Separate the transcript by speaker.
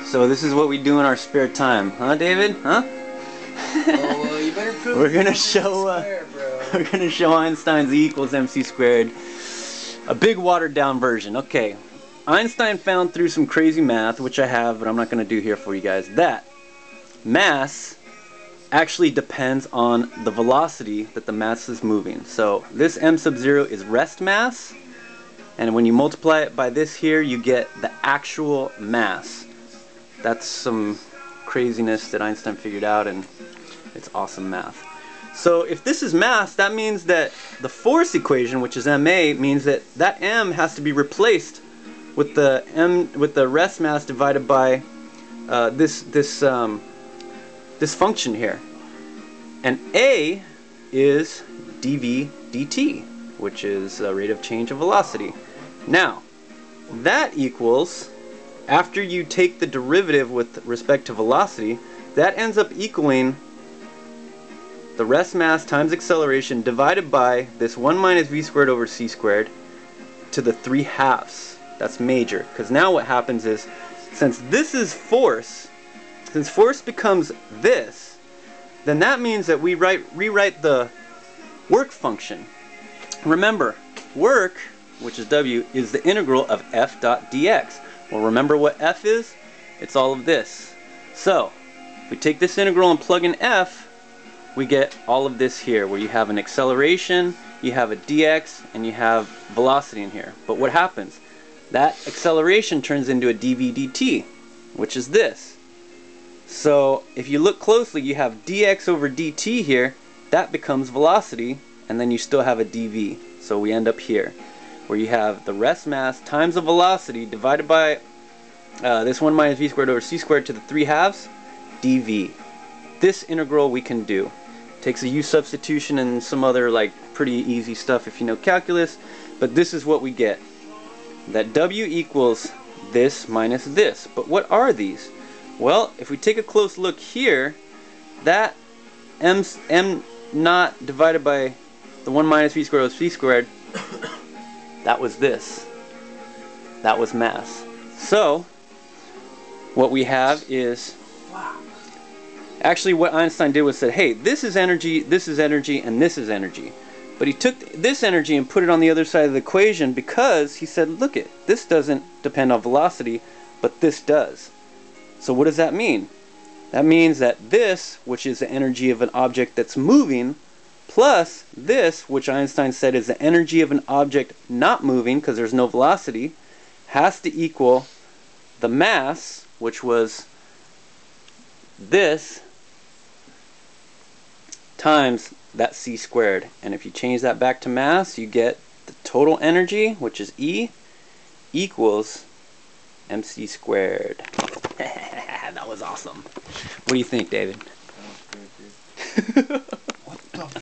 Speaker 1: So this is what we do in our spare time, huh, David? Huh?
Speaker 2: Well, you better prove
Speaker 1: we're gonna show we're gonna show Einstein's E equals mc squared, a big watered down version. Okay, Einstein found through some crazy math, which I have, but I'm not gonna do here for you guys, that mass actually depends on the velocity that the mass is moving. So this m sub 0 is rest mass, and when you multiply it by this here, you get the actual mass. That's some craziness that Einstein figured out, and it's awesome math. So if this is mass, that means that the force equation, which is ma, means that that m has to be replaced with the rest mass divided by this function here. And a is dv dt, which is the rate of change of velocity. Now, that equals, after you take the derivative with respect to velocity, that ends up equaling the rest mass times acceleration divided by this 1 minus v squared over c squared to the 3/2. That's major, because now what happens is, since this is force, since force becomes this, then that means that we rewrite the work function. Remember, work, which is w, is the integral of f dot dx. Well, remember what f is? It's all of this. So, if we take this integral and plug in f, we get all of this here, where you have an acceleration, you have a dx, and you have velocity in here. But what happens? That acceleration turns into a dv dt, which is this. So, if you look closely, you have dx over dt here, that becomes velocity, and then you still have a dv. So we end up here, where you have the rest mass times the velocity divided by this 1 minus v squared over c squared to the 3/2 dv. This integral we can do. Takes a u substitution and some other like pretty easy stuff if you know calculus, but this is what we get. That w equals this minus this. But what are these? Well, if we take a close look here, that m naught divided by the 1 minus v squared over c squared, that was this. That was mass. So, what we have is, actually what Einstein did was said, hey, this is energy, and this is energy. But he took this energy and put it on the other side of the equation because he said, look it, this doesn't depend on velocity, but this does. So what does that mean? That means that this, which is the energy of an object that's moving, plus this, which Einstein said is the energy of an object not moving because there's no velocity, has to equal the mass, which was this, times that c squared. And if you change that back to mass, you get the total energy, which is E, equals mc squared. That was awesome. What do you think, David?
Speaker 2: That was good, dude.